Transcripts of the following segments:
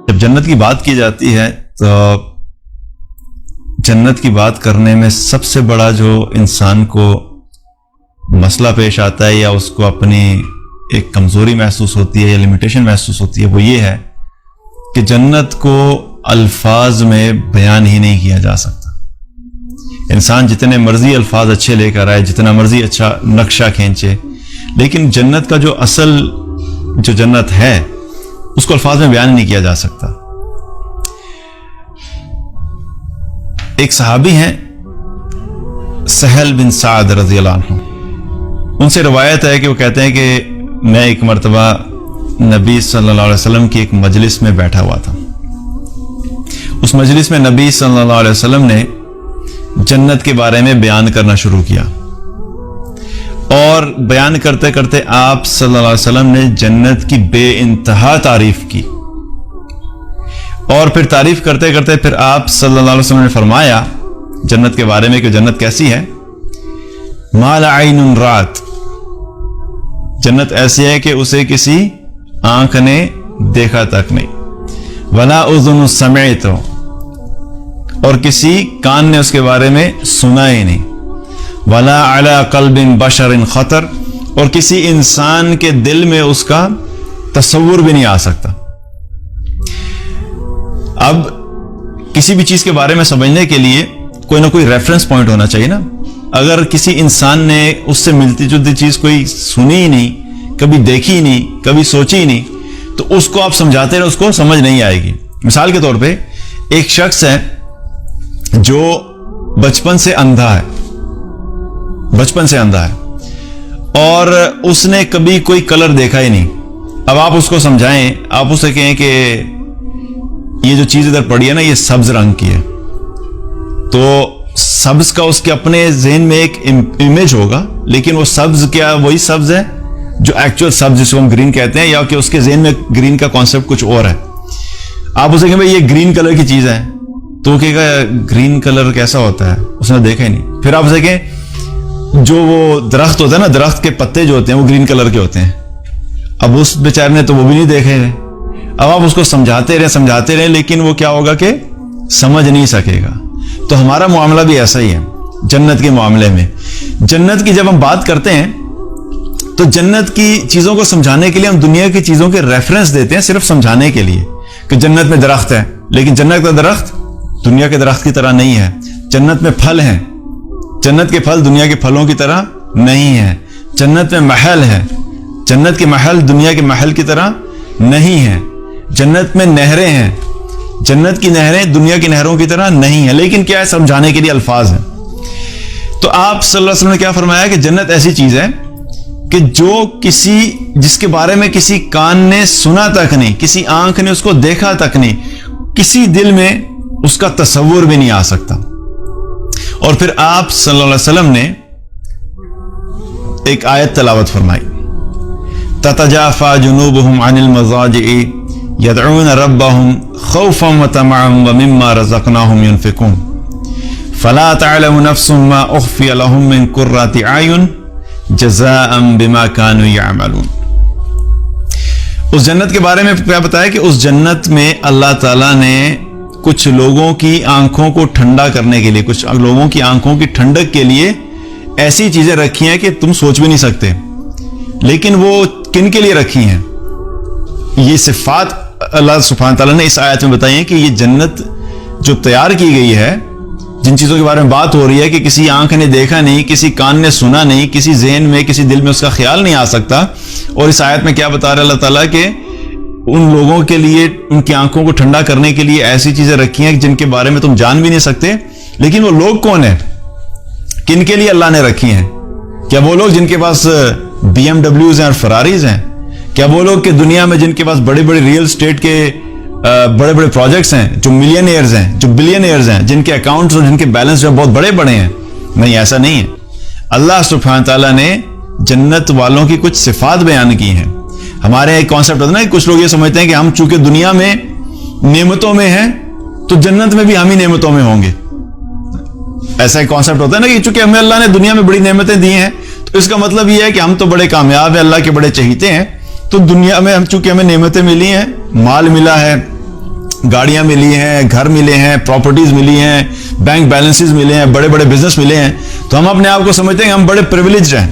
جب جنت کی بات کی جاتی ہے تو جنت کی بات کرنے میں سب سے بڑا جو انسان کو مسئلہ پیش آتا ہے یا اس کو اپنی ایک کمزوری محسوس ہوتی ہے یا لمیٹیشن محسوس ہوتی ہے وہ یہ ہے کہ جنت کو الفاظ میں بیان ہی نہیں کیا جا سکتا. انسان جتنے مرضی الفاظ اچھے لے کر آئے, جتنا مرضی اچھا نقشہ کھینچے, لیکن جنت کا جو اصل جو جنت ہے اس کو الفاظ میں بیان نہیں کیا جا سکتا. ایک صحابی ہیں سہل بن سعد رضی اللہ عنہ, ان سے روایت ہے کہ وہ کہتے ہیں کہ میں ایک مرتبہ نبی صلی اللہ علیہ وسلم کی ایک مجلس میں بیٹھا ہوا تھا. اس مجلس میں نبی صلی اللہ علیہ وسلم نے جنت کے بارے میں بیان کرنا شروع کیا, اور بیان کرتے کرتے آپ صلی اللہ علیہ وسلم نے جنت کی بے انتہا تعریف کی, اور پھر تعریف کرتے کرتے پھر آپ صلی اللہ علیہ وسلم نے فرمایا جنت کے بارے میں کہ جنت کیسی ہے. ما لا عین رات, جنت ایسی ہے کہ اسے کسی آنکھ نے دیکھا تک نہیں. ولا اذن سمعت, اور کسی کان نے اس کے بارے میں سنا ہی نہیں. ولا علی قلب بشر خطر, اور کسی انسان کے دل میں اس کا تصور بھی نہیں آ سکتا. اب کسی بھی چیز کے بارے میں سمجھنے کے لیے کوئی نہ کوئی ریفرنس پوائنٹ ہونا چاہیے نا. اگر کسی انسان نے اس سے ملتی جلتی چیز کوئی سنی ہی نہیں, کبھی دیکھی ہی نہیں, کبھی سوچی ہی نہیں, تو اس کو آپ سمجھاتے رہے اس کو سمجھ نہیں آئے گی. مثال کے طور پہ ایک شخص ہے جو بچپن سے اندھا ہے, بچپن سے اندھا ہے, اور اس نے کبھی کوئی کلر دیکھا ہی نہیں. اب آپ اس کو سمجھائیں, آپ اسے کہیں کہ یہ جو چیز ادھر پڑی ہے نا یہ سبز رنگ کی ہے, تو سبز کا اس کے اپنے ذہن میں ایک امیج ہوگا, لیکن وہ سبز کیا وہی سبز ہے جو ایکچوئل سبز جس کو ہم گرین کہتے ہیں, یا کہ اس کے ذہن میں گرین کا کانسیپٹ کچھ اور ہے. آپ اسے کہیں بھائی یہ گرین کلر کی چیز ہے, تو وہ کہے گا گرین کلر کیسا ہوتا ہے, اس نے دیکھا ہی نہیں. پھر آپ اسے کہیں جو وہ درخت ہوتا ہے نا, درخت کے پتے جو ہوتے ہیں وہ گرین کلر کے ہوتے ہیں, اب اس بیچارے نے تو وہ بھی نہیں دیکھے ہیں. اب آپ اس کو سمجھاتے رہے, لیکن وہ کیا ہوگا کہ سمجھ نہیں سکے گا. تو ہمارا معاملہ بھی ایسا ہی ہے جنت کے معاملے میں. جنت کی جب ہم بات کرتے ہیں تو جنت کی چیزوں کو سمجھانے کے لیے ہم دنیا کی چیزوں کے ریفرنس دیتے ہیں, صرف سمجھانے کے لیے کہ جنت میں درخت ہے, لیکن جنت کا درخت دنیا کے درخت کی طرح نہیں ہے. جنت میں پھل ہیں, جنت کے پھل دنیا کے پھلوں کی طرح نہیں ہے. جنت میں محل ہے, جنت کے محل دنیا کے محل کی طرح نہیں ہے. جنت میں نہریں ہیں, جنت کی نہریں دنیا کی نہروں کی طرح نہیں ہے, لیکن کیا ہے سمجھانے کے لیے الفاظ ہیں. تو آپ صلی اللہ علیہ وسلم نے کیا فرمایا کہ جنت ایسی چیز ہے کہ جس کے بارے میں کسی کان نے سنا تک نہیں, کسی آنکھ نے اس کو دیکھا تک نہیں, کسی دل میں اس کا تصور بھی نہیں آ سکتا. اور پھر آپ صلی اللہ علیہ وسلم نے ایک آیت تلاوت فرمائی, تتجافى جنوبهم عن المضاجع يدعون ربهم خوفا وطمعا ومما رزقناهم ينفقون فلا تعلم نفس ما اخفي لهم من قرة اعين جزاء بما كانوا يعملون. اس جنت کے بارے میں کیا بتایا کہ اس جنت میں اللہ تعالیٰ نے کچھ لوگوں کی آنکھوں کو ٹھنڈا کرنے کے لیے, کچھ لوگوں کی آنکھوں کی ٹھنڈک کے لیے ایسی چیزیں رکھی ہیں کہ تم سوچ بھی نہیں سکتے. لیکن وہ کن کے لیے رکھی ہیں؟ یہ صفات اللہ سبحانہ تعالیٰ نے اس آیت میں بتائی ہیں کہ یہ جنت جو تیار کی گئی ہے, جن چیزوں کے بارے میں بات ہو رہی ہے کہ کسی آنکھ نے دیکھا نہیں, کسی کان نے سنا نہیں, کسی ذہن میں کسی دل میں اس کا خیال نہیں آ سکتا. اور اس آیت میں کیا بتا رہا ہے اللہ تعالیٰ کہ ان لوگوں کے لیے ان کی آنکھوں کو ٹھنڈا کرنے کے لیے ایسی چیزیں رکھی ہیں جن کے بارے میں تم جان بھی نہیں سکتے. لیکن وہ لوگ کون ہیں, کن کے لیے اللہ نے رکھی ہیں؟ کیا وہ لوگ جن کے پاس BMW ہیں اور فراریز ہیں؟ کیا وہ لوگ کہ دنیا میں جن کے پاس بڑے بڑے ریئل اسٹیٹ کے بڑے بڑے پروجیکٹس ہیں, جو ملینئرز ہیں, جو بلینئرز ہیں, جن کے اکاؤنٹس اور جن کے بیلنس جو بہت بڑے بڑے ہیں؟ نہیں, ایسا نہیں ہے. اللہ سبحانہ تعالیٰ نے جنت والوں کی کچھ صفات بیان کی ہیں. ہمارے ایک کانسیپٹ ہوتا ہے نا, کچھ لوگ یہ سمجھتے ہیں کہ ہم چونکہ دنیا میں نعمتوں میں ہیں تو جنت میں بھی ہم ہی نعمتوں میں ہوں گے. ایسا ایک کانسیپٹ ہوتا ہے نا کہ چونکہ ہمیں اللہ نے دنیا میں بڑی نعمتیں دی ہیں تو اس کا مطلب یہ ہے کہ ہم تو بڑے کامیاب ہیں, اللہ کے بڑے چہیتے ہیں, تو دنیا میں ہم چونکہ ہمیں نعمتیں ملی ہیں, مال ملا ہے, گاڑیاں ملی ہیں, گھر ملے ہیں, پراپرٹیز ملی ہیں, بینک بیلنسز ملے ہیں, بڑے بڑے بزنس ملے ہیں, تو ہم اپنے آپ کو سمجھتے ہیں کہ ہم بڑے پریویلیجڈ ہیں,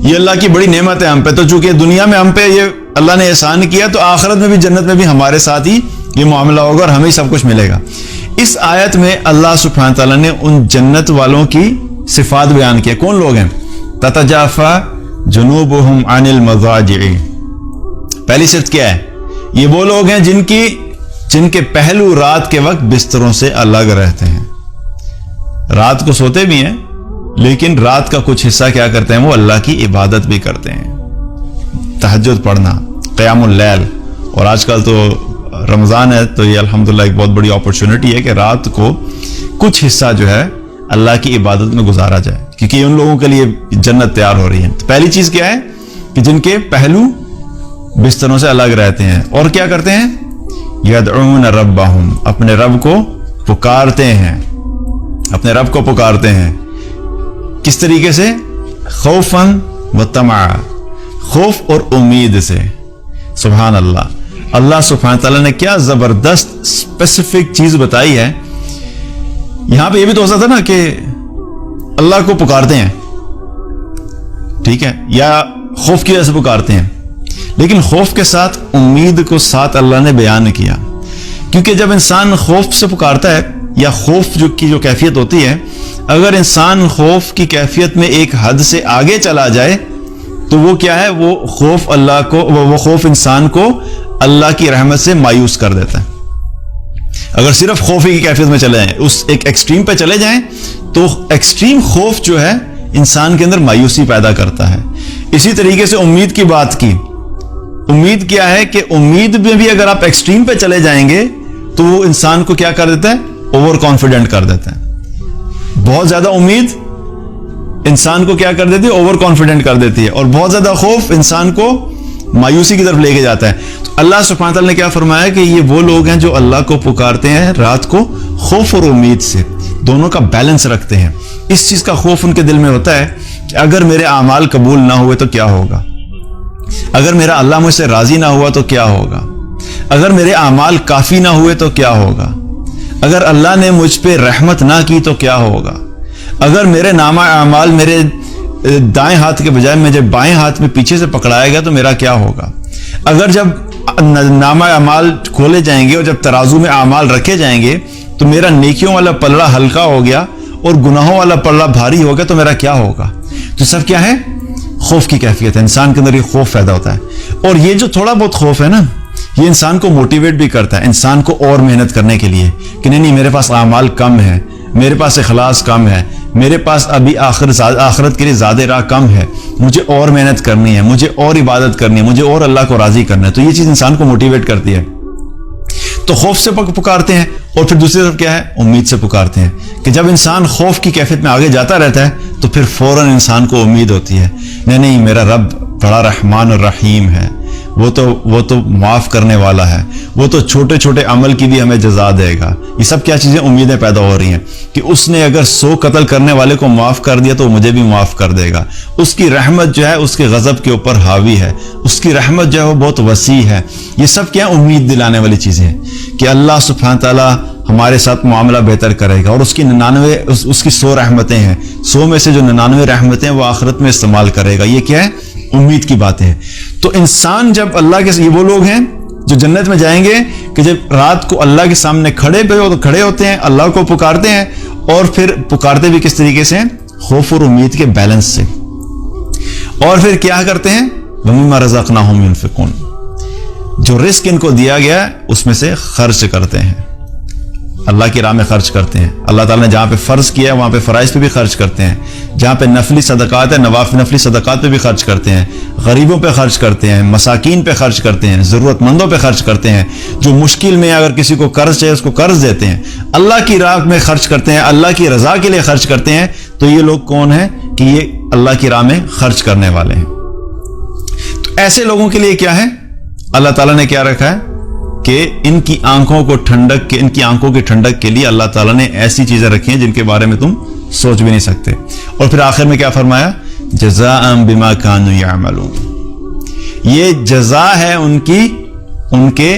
یہ اللہ کی بڑی نعمت ہے ہم پہ. تو چونکہ دنیا میں ہم پہ یہ اللہ نے احسان کیا, تو آخرت میں بھی جنت میں بھی ہمارے ساتھ ہی یہ معاملہ ہوگا اور ہمیں سب کچھ ملے گا. اس آیت میں اللہ سبحانہ تعالیٰ نے ان جنت والوں کی صفات بیان کیا. کون لوگ ہیں؟ تتجافا جنوبہم عن المضاجع. پہلی صفت کیا ہے؟ یہ وہ لوگ ہیں جن کے پہلو رات کے وقت بستروں سے الگ رہتے ہیں. رات کو سوتے بھی ہیں لیکن رات کا کچھ حصہ کیا کرتے ہیں؟ وہ اللہ کی عبادت بھی کرتے ہیں. تہجد پڑھنا, قیام اللیل. اور آج کل تو رمضان ہے تو یہ الحمدللہ ایک بہت بڑی اپرچونٹی ہے کہ رات کو کچھ حصہ جو ہے اللہ کی عبادت میں گزارا جائے, کیونکہ ان لوگوں کے لیے جنت تیار ہو رہی ہے. تو پہلی چیز کیا ہے کہ جن کے پہلو بستروں سے الگ رہتے ہیں. اور کیا کرتے ہیں؟ یدعون ربہم, اپنے رب کو پکارتے ہیں, اپنے رب کو پکارتے ہیں. کس طریقے سے؟ خوفاً و طمعا, خوف اور امید سے. سبحان اللہ. اللہ سبحانہ تعالیٰ نے کیا زبردست اسپیسیفک چیز بتائی ہے. یہاں پہ یہ بھی تو ہو سکتا نا کہ اللہ کو پکارتے ہیں, ٹھیک ہے, یا خوف کی وجہ سے پکارتے ہیں, لیکن خوف کے ساتھ امید کو ساتھ اللہ نے بیان کیا. کیونکہ جب انسان خوف سے پکارتا ہے, یا خوف کی جو کیفیت ہوتی ہے, اگر انسان خوف کی کیفیت میں ایک حد سے آگے چلا جائے تو وہ کیا ہے؟ وہ خوف اللہ کو, وہ خوف انسان کو اللہ کی رحمت سے مایوس کر دیتا ہے. اگر صرف خوف کی کیفیت میں چلے جائیں, اس ایک ایکسٹریم پہ چلے جائیں, تو ایکسٹریم خوف جو ہے انسان کے اندر مایوسی پیدا کرتا ہے. اسی طریقے سے امید کی بات کی. امید کیا ہے کہ امید میں بھی اگر آپ ایکسٹریم پہ چلے جائیں گے تو وہ انسان کو کیا کر دیتا ہے؟ اوور کانفیڈنٹ کر دیتا ہے. بہت زیادہ امید انسان کو کیا کر دیتی ہے؟ اوور کانفیڈنٹ کر دیتی ہے. اور بہت زیادہ خوف انسان کو مایوسی کی طرف لے کے جاتا ہے. تو اللہ سبحانہ تعالیٰ نے کیا فرمایا کہ یہ وہ لوگ ہیں جو اللہ کو پکارتے ہیں رات کو خوف اور امید سے, دونوں کا بیلنس رکھتے ہیں. اس چیز کا خوف ان کے دل میں ہوتا ہے کہ اگر میرے اعمال قبول نہ ہوئے تو کیا ہوگا, اگر میرا اللہ مجھ سے راضی نہ ہوا تو کیا ہوگا, اگر میرے اعمال کافی نہ ہوئے تو کیا ہوگا, اگر اللہ نے مجھ پہ رحمت نہ کی تو کیا ہوگا, اگر میرے نامہ اعمال میرے دائیں ہاتھ کے بجائے مجھے بائیں ہاتھ میں پیچھے سے پکڑایا گیا تو میرا کیا ہوگا, اگر جب نامہ اعمال کھولے جائیں گے اور جب ترازو میں اعمال رکھے جائیں گے تو میرا نیکیوں والا پلڑا ہلکا ہو گیا اور گناہوں والا پلڑا بھاری ہو گیا تو میرا کیا ہوگا. تو سب کیا ہے؟ خوف کی کیفیت ہے. انسان کے اندر یہ خوف پیدا ہوتا ہے. اور یہ جو تھوڑا بہت خوف ہے نا, یہ انسان کو موٹیویٹ بھی کرتا ہے, انسان کو اور محنت کرنے کے لیے کہ نہیں میرے پاس اعمال کم ہے, میرے پاس اخلاص کم ہے, میرے پاس ابھی آخرت کے لیے زیادہ راہ کم ہے, مجھے اور محنت کرنی ہے, مجھے اور عبادت کرنی ہے, مجھے اور اللہ کو راضی کرنا ہے. تو یہ چیز انسان کو موٹیویٹ کرتی ہے. تو خوف سے پکارتے ہیں. اور پھر دوسری طرف کیا ہے؟ امید سے پکارتے ہیں کہ جب انسان خوف کی کیفیت میں آگے جاتا رہتا ہے تو پھر فوراً انسان کو امید ہوتی ہے, نہیں میرا رب بڑا رحمان الرحیم ہے, وہ تو معاف کرنے والا ہے, وہ تو چھوٹے چھوٹے عمل کی بھی ہمیں جزا دے گا. یہ سب کیا چیزیں امیدیں پیدا ہو رہی ہیں کہ اس نے اگر 100 قتل کرنے والے کو معاف کر دیا تو وہ مجھے بھی معاف کر دے گا. اس کی رحمت جو ہے اس کے غضب کے اوپر حاوی ہے, اس کی رحمت جو ہے وہ بہت وسیع ہے. یہ سب کیا امید دلانے والی چیزیں ہیں کہ اللہ سبحانہ تعالیٰ ہمارے ساتھ معاملہ بہتر کرے گا. اور اس کی 100 رحمتیں ہیں, 100 میں سے جو 99 رحمتیں وہ آخرت میں استعمال کرے گا. یہ کیا ہے؟ امید کی باتیں ہیں. تو انسان جب اللہ کے, یہ وہ لوگ ہیں جو جنت میں جائیں گے کہ جب رات کو اللہ کے سامنے کھڑے ہوتے ہیں, اللہ کو پکارتے ہیں, اور پھر پکارتے بھی کس طریقے سے؟ خوف اور امید کے بیلنس سے. اور پھر کیا کرتے ہیں؟ وَمِمَّا رَزَقْنَاهُمْ يُنْفِقُونَ, جو رزق ان کو دیا گیا اس میں سے خرچ کرتے ہیں, اللہ کی راہ میں خرچ کرتے ہیں. اللہ تعالیٰ نے جہاں پہ فرض کیا ہے وہاں پہ فرائض پہ بھی خرچ کرتے ہیں, جہاں پہ نفلی صدقات ہے نفلی صدقات پہ بھی خرچ کرتے ہیں, غریبوں پہ خرچ کرتے ہیں, مساکین پہ خرچ کرتے ہیں, ضرورت مندوں پہ خرچ کرتے ہیں, جو مشکل میں اگر کسی کو قرض چاہیے اس کو قرض دیتے ہیں, اللہ کی راہ میں خرچ کرتے ہیں, اللہ کی رضا کے لیے خرچ کرتے ہیں. تو یہ لوگ کون ہیں کہ یہ اللہ کی راہ میں خرچ کرنے والے ہیں. تو ایسے لوگوں کے لیے کیا ہے؟ اللہ تعالیٰ نے کیا رکھا ہے کہ ان کی آنکھوں کی ٹھنڈک کے لیے اللہ تعالیٰ نے ایسی چیزیں رکھی ہیں جن کے بارے میں تم سوچ بھی نہیں سکتے. اور پھر آخر میں کیا فرمایا؟ جزاء بما كانوا يعملون, یہ جزا ہے ان کے